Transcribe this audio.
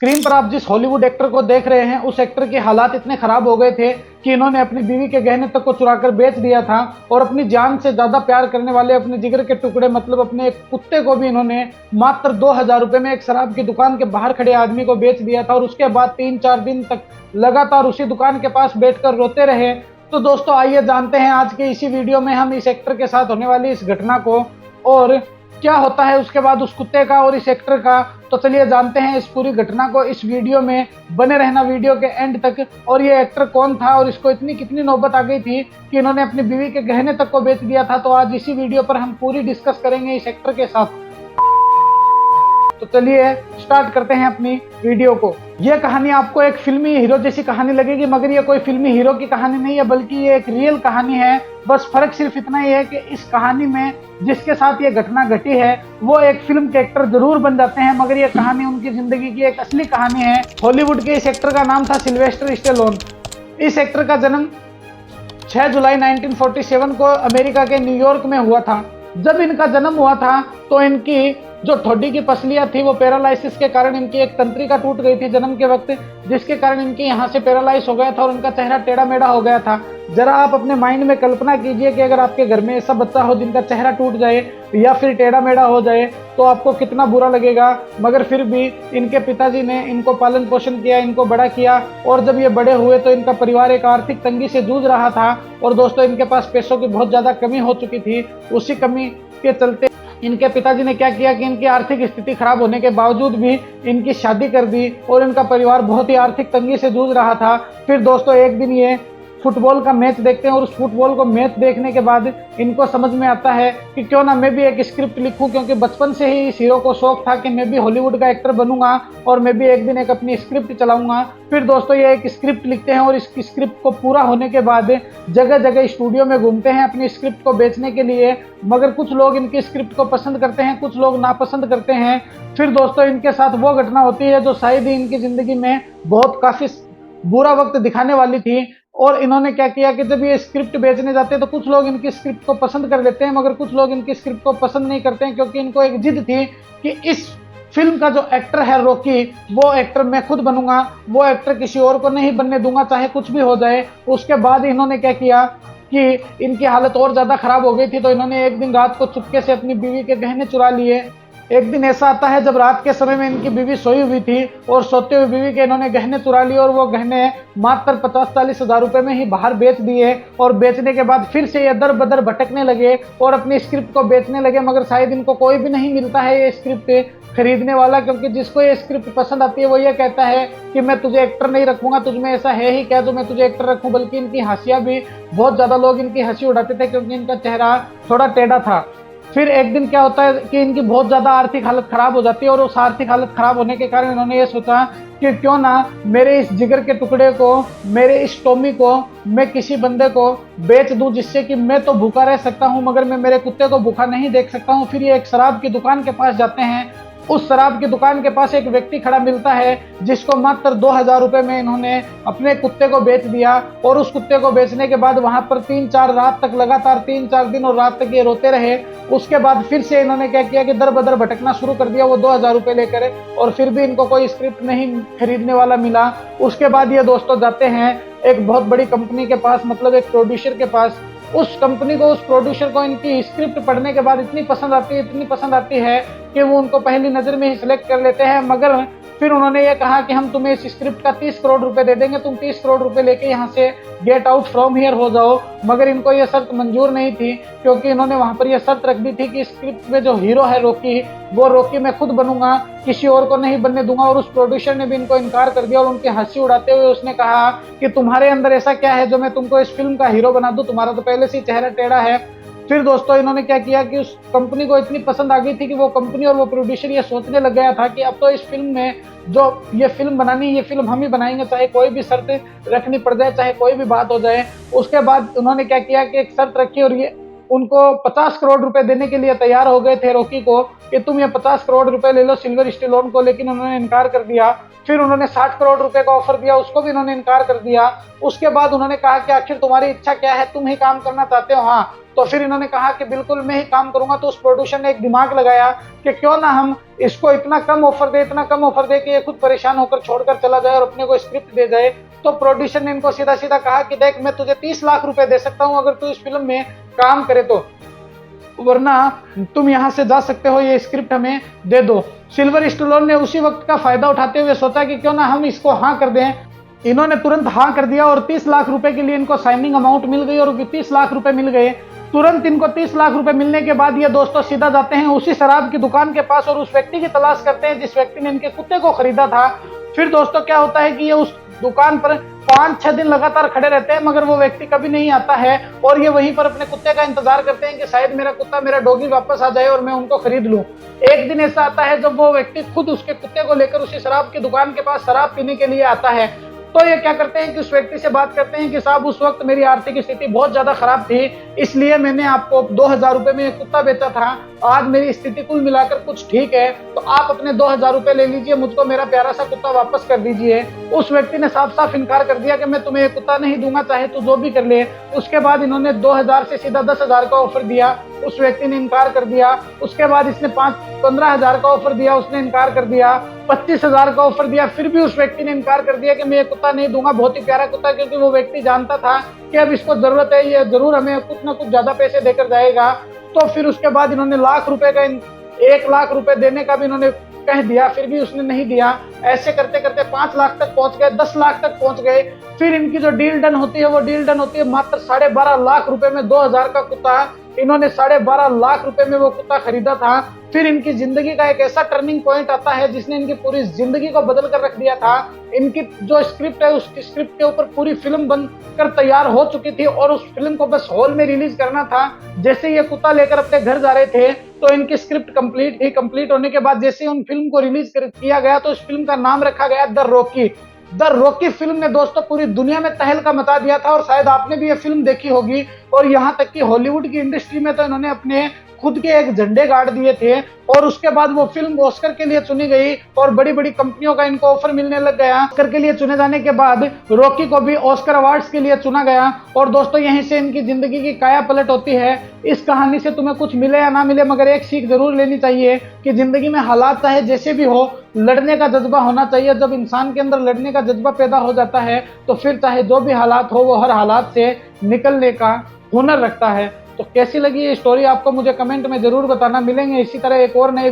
Screen पर आप जिस हॉलीवुड एक्टर को देख रहे हैं, उस एक्टर के हालात इतने खराब हो गए थे कि इन्होंने अपनी बीवी के गहने तक को चुराकर बेच दिया था और अपनी जान से ज्यादा प्यार करने वाले अपने जिगर के टुकड़े मतलब अपने एक कुत्ते को भी इन्होंने मात्र 2000 रुपए में एक शराब की दुकान के बाहर खड़े आदमी को बेच दिया था। और उसके बाद 3-4 दिन तक लगातार उसी दुकान के पास बैठकर रोते रहे। तो दोस्तों आइए जानते हैं आज के इसी वीडियो में हम इस एक्टर के साथ होने वाली इस घटना को और क्या होता है उसके बाद उस कुत्ते का और इस एक्टर का। तो चलिए जानते हैं इस पूरी घटना को। इस वीडियो में बने रहना वीडियो के एंड तक। और ये एक्टर कौन था और इसको इतनी कितनी नौबत आ गई थी कि इन्होंने अपनी बीवी के गहने तक को बेच दिया था। तो आज इसी वीडियो पर हम पूरी डिस्कस करेंगे इस एक्टर के साथ। तो चलिए स्टार्ट करते हैं अपनी वीडियो को। यह कहानी आपको एक फिल्मी हीरो जैसी कहानी लगेगी, मगर ये कोई फिल्मी हीरो की कहानी नहीं है, बल्कि ये एक रियल कहानी है। बस फर्क सिर्फ इतना ही है कि इस कहानी में जिसके साथ ये घटना घटी है वो एक फिल्म के एक्टर जरूर बन जाते हैं, मगर ये कहानी उनकी जिंदगी की एक असली कहानी है। हॉलीवुड के इस एक्टर का नाम था सिल्वेस्टर स्टेलोन। इस एक्टर का जन्म 6 जुलाई 1947 को अमेरिका के न्यूयॉर्क में हुआ था। जब इनका जन्म हुआ था तो इनकी जो ठोडी की पसलियां थी वो पैरालाइसिस के कारण इनकी एक तंत्रिका टूट गई थी जन्म के वक्त, जिसके कारण इनके यहाँ से पैरालाइज हो गया था और उनका चेहरा टेढ़ा मेढ़ा हो गया था। जरा आप अपने माइंड में कल्पना कीजिए कि अगर आपके घर में ऐसा बच्चा हो जिनका चेहरा टूट जाए या फिर टेढ़ा मेढ़ा हो जाए तो आपको कितना बुरा लगेगा। मगर फिर भी इनके पिताजी ने इनको पालन पोषण किया, इनको बड़ा किया। और जब ये बड़े हुए तो इनका परिवार एक आर्थिक तंगी से जूझ रहा था और दोस्तों इनके पास पैसों की बहुत ज्यादा कमी हो चुकी थी। उसी कमी के चलते इनके पिताजी ने क्या किया कि इनकी आर्थिक स्थिति खराब होने के बावजूद भी इनकी शादी कर दी और इनका परिवार बहुत ही आर्थिक तंगी से जूझ रहा था। फिर दोस्तों एक दिन ये फुटबॉल का मैच देखते हैं और उस फुटबॉल को मैच देखने के बाद इनको समझ में आता है कि क्यों ना मैं भी एक स्क्रिप्ट लिखूं, क्योंकि बचपन से ही इस हीरो को शौक था कि मैं भी हॉलीवुड का एक्टर बनूंगा और मैं भी एक दिन एक अपनी स्क्रिप्ट चलाऊंगा। फिर दोस्तों ये एक स्क्रिप्ट लिखते हैं और इस स्क्रिप्ट को पूरा होने के बाद जगह जगह स्टूडियो में घूमते हैं अपनी स्क्रिप्ट को बेचने के लिए। मगर कुछ लोग इनकी स्क्रिप्ट को पसंद करते हैं, कुछ लोग नापसंद करते हैं। फिर दोस्तों इनके साथ वो घटना होती है जो शायद ही इनकी जिंदगी में बहुत काफी बुरा वक्त दिखाने वाली थी। और इन्होंने क्या किया कि जब ये स्क्रिप्ट बेचने जाते हैं तो कुछ लोग इनकी स्क्रिप्ट को पसंद कर लेते हैं, मगर कुछ लोग इनकी स्क्रिप्ट को पसंद नहीं करते हैं, क्योंकि इनको एक जिद थी कि इस फिल्म का जो एक्टर है रॉकी, वो एक्टर मैं खुद बनूंगा, वो एक्टर किसी और को नहीं बनने दूंगा चाहे कुछ भी हो जाए। उसके बाद इन्होंने क्या किया कि इनकी हालत और ज़्यादा खराब हो गई थी, तो इन्होंने एक दिन रात को चुपके से अपनी बीवी के गहने चुरा लिए। एक दिन ऐसा आता है जब रात के समय में इनकी बीवी सोई हुई थी और सोते हुए बीवी के इन्होंने गहने चुरा लिए और वो गहने मात्र 50-40 हजार रुपए में ही बाहर बेच दिए। और बेचने के बाद फिर से ये दर बदर भटकने लगे और अपनी स्क्रिप्ट को बेचने लगे, मगर शायद इनको कोई भी नहीं मिलता है ये स्क्रिप्ट खरीदने वाला, क्योंकि जिसको ये स्क्रिप्ट पसंद आती है वो ये कहता है कि मैं तुझे एक्टर नहीं रखूंगा, तुझमें ऐसा है ही क्या जो मैं तुझे एक्टर रखूं। बल्कि इनकी हंसियां भी बहुत ज्यादा लोग इनकी हंसी उड़ाते थे क्योंकि इनका चेहरा थोड़ा टेढ़ा था। फिर एक दिन क्या होता है कि इनकी बहुत ज़्यादा आर्थिक हालत ख़राब हो जाती है और उस आर्थिक हालत ख़राब होने के कारण इन्होंने ये सोचा कि क्यों ना मेरे इस जिगर के टुकड़े को, मेरे इस टॉमी को मैं किसी बंदे को बेच दूं, जिससे कि मैं तो भूखा रह सकता हूं मगर मैं मेरे कुत्ते को भूखा नहीं देख सकता हूं। फिर ये एक शराब की दुकान के पास जाते हैं। उस शराब की दुकान के पास एक व्यक्ति खड़ा मिलता है जिसको मात्र 2000 रुपए में इन्होंने अपने कुत्ते को बेच दिया। और उस कुत्ते को बेचने के बाद वहां पर 3-4 रात तक लगातार 3-4 दिन और रात तक ये रोते रहे। उसके बाद फिर से इन्होंने क्या किया कि दर बदर भटकना शुरू कर दिया वो 2000 रुपए लेकर, और फिर भी इनको कोई स्क्रिप्ट नहीं खरीदने वाला मिला। उसके बाद ये दोस्तों जाते हैं एक बहुत बड़ी कंपनी के पास, मतलब एक प्रोड्यूसर के पास। उस कंपनी को, उस प्रोड्यूसर को इनकी स्क्रिप्ट पढ़ने के बाद इतनी पसंद आती है कि वो उनको पहली नज़र में ही सिलेक्ट कर लेते हैं। मगर फिर उन्होंने ये कहा कि हम तुम्हें इस स्क्रिप्ट का 30 करोड़ रुपए दे देंगे, तुम 30 करोड़ रुपए लेके यहाँ से गेट आउट फ्रॉम हियर हो जाओ। मगर इनको ये शर्त मंजूर नहीं थी, क्योंकि इन्होंने वहाँ पर यह शर्त रख दी थी कि स्क्रिप्ट में जो हीरो है रॉकी, वो रॉकी मैं खुद बनूंगा, किसी और को नहीं बनने दूंगा। और उस प्रोड्यूसर ने भी इनको इनकार कर दिया और उनकी हंसी उड़ाते हुए उसने कहा कि तुम्हारे अंदर ऐसा क्या है जो मैं तुमको इस फिल्म का हीरो बना दूं, तुम्हारा तो पहले से ही चेहरा टेढ़ा है। फिर दोस्तों इन्होंने क्या किया कि उस कंपनी को इतनी पसंद आ गई थी कि वो कंपनी और वो प्रोड्यूसर ये सोचने लग गया था कि अब तो इस फिल्म में जो ये फिल्म बनानी, ये फिल्म हम ही बनाएंगे, चाहे कोई भी शर्त रखनी पड़ जाए, चाहे कोई भी बात हो जाए। उसके बाद उन्होंने क्या किया कि एक शर्त रखी और ये उनको 50 करोड़ रुपए देने के लिए तैयार हो गए थे रॉकी को कि तुम ये 50 करोड़ रुपए ले लो सिल्वर स्टेलोन को, लेकिन उन्होंने इनकार कर दिया। फिर उन्होंने 60 करोड़ रुपए का ऑफर दिया, उसको भी उन्होंने इनकार कर दिया। उसके बाद उन्होंने कहा कि आखिर तुम्हारी इच्छा क्या है, तुम ही काम करना चाहते हो, हाँ तो फिर इन्होंने कहा कि बिल्कुल मैं ही काम करूंगा। तो उस प्रोड्यूसर ने एक दिमाग लगाया कि क्यों ना हम इसको इतना कम ऑफर दे कि ये खुद परेशान होकर छोड़कर चला जाए और अपने को स्क्रिप्ट दे जाए। तो प्रोड्यूसर ने इनको सीधा सीधा कहा कि देख, मैं तुझे 30 लाख रुपए दे सकता हूं अगर तू इस फिल्म में काम करे तो, वरना तुम यहां से जा सकते हो, ये स्क्रिप्ट हमें दे दो। सिल्वर स्टैलोन ने उसी वक्त का फायदा उठाते हुए सोचा कि क्यों ना हम इसको हाँ कर दें। इन्होंने तुरंत हाँ कर दिया और 30 लाख रुपए के लिए इनको साइनिंग अमाउंट मिल गई और 30 लाख रुपए मिल गए। तुरंत इनको 30 लाख रुपए मिलने के बाद ये दोस्तों सीधा जाते हैं उसी शराब की दुकान के पास और उस व्यक्ति की तलाश करते हैं जिस व्यक्ति ने इनके कुत्ते को खरीदा था। फिर दोस्तों क्या होता है कि ये उस दुकान पर 5-6 दिन लगातार खड़े रहते हैं, मगर वो व्यक्ति कभी नहीं आता है और ये वहीं पर अपने कुत्ते का इंतजार करते हैं कि शायद मेरा कुत्ता, मेरा डॉगी वापस आ जाए और मैं उनको खरीद लूं। एक दिन ऐसा आता है जब वो व्यक्ति खुद उसके कुत्ते को लेकर उसी शराब की दुकान के पास शराब पीने के लिए आता है। तो ये क्या करते हैं कि उस व्यक्ति से बात करते हैं कि साहब, उस वक्त मेरी आर्थिक स्थिति बहुत ज्यादा खराब थी, इसलिए मैंने आपको 2000 रुपए में एक कुत्ता बेचा था। आज मेरी स्थिति कुल मिलाकर कुछ ठीक है, तो आप अपने 2000 रुपए ले लीजिए, मुझको मेरा प्यारा सा कुत्ता वापस कर दीजिए। उस व्यक्ति ने साफ साफ इनकार कर दिया कि मैं तुम्हें एक कुत्ता नहीं दूंगा, चाहे तू जो भी कर ले। उसके बाद इन्होंने 2000 से सीधा 10,000 का ऑफर दिया, उस व्यक्ति ने इनकार कर दिया। उसके बाद इसने 15,000 का ऑफर दिया, उसने इनकार कर दिया। 25,000 का ऑफर दिया, फिर भी उस व्यक्ति ने इनकार कर दिया कि मैं ये कुत्ता नहीं दूंगा, बहुत ही प्यारा कुत्ता, क्योंकि वो व्यक्ति जानता था कि अब इसको जरूरत है, ये जरूर हमें कुछ ना कुछ ज्यादा पैसे देकर जाएगा। तो फिर उसके बाद इन्होंने 1 लाख रुपए देने का भी इन्होंने कह दिया, फिर भी उसने नहीं दिया। ऐसे करते करते 5 लाख तक पहुंच गए, 10 लाख तक पहुंच गए। फिर इनकी जो डील डन होती है वो डील डन होती है मात्र 12.5 लाख रुपए में। 2000 का कुत्ता इन्होंने 12.5 लाख रुपए में वो कुत्ता खरीदा था। फिर इनकी जिंदगी का एक ऐसा टर्निंग पॉइंट आता है जिसने इनकी पूरी जिंदगी को बदल कर रख दिया था। इनकी जो स्क्रिप्ट है, उस स्क्रिप्ट के ऊपर पूरी फिल्म बनकर तैयार हो चुकी थी और उस फिल्म को बस हॉल में रिलीज करना था। जैसे ये कुत्ता लेकर अपने घर जा रहे थे तो इनकी स्क्रिप्ट कंप्लीट होने के बाद जैसे उन फिल्म को रिलीज किया गया तो उस फिल्म का नाम रखा गया द रॉकी फिल्म ने दोस्तों पूरी दुनिया में तहलका मचा दिया था और शायद आपने भी ये फिल्म देखी होगी। और यहाँ तक कि हॉलीवुड की इंडस्ट्री में तो इन्होंने अपने खुद के एक झंडे गाड़ दिए थे। और उसके बाद वो फिल्म ऑस्कर के लिए चुनी गई और बड़ी बड़ी कंपनियों का इनको ऑफर मिलने लग गया। ऑस्कर के लिए चुने जाने के बाद रॉकी को भी ऑस्कर अवार्ड्स के लिए चुना गया। और दोस्तों यहीं से इनकी जिंदगी की काया पलट होती है। इस कहानी से तुम्हें कुछ मिले या ना मिले, मगर एक सीख जरूर लेनी चाहिए कि जिंदगी में हालात चाहे जैसे भी हो, लड़ने का जज्बा होना चाहिए। जब इंसान के अंदर लड़ने का जज्बा पैदा हो जाता है तो फिर चाहे जो भी हालात हो, वो हर हालात से निकलने का हुनर रखता है। तो कैसी लगी ये स्टोरी आपको मुझे कमेंट में जरूर बताना। मिलेंगे इसी तरह एक और नए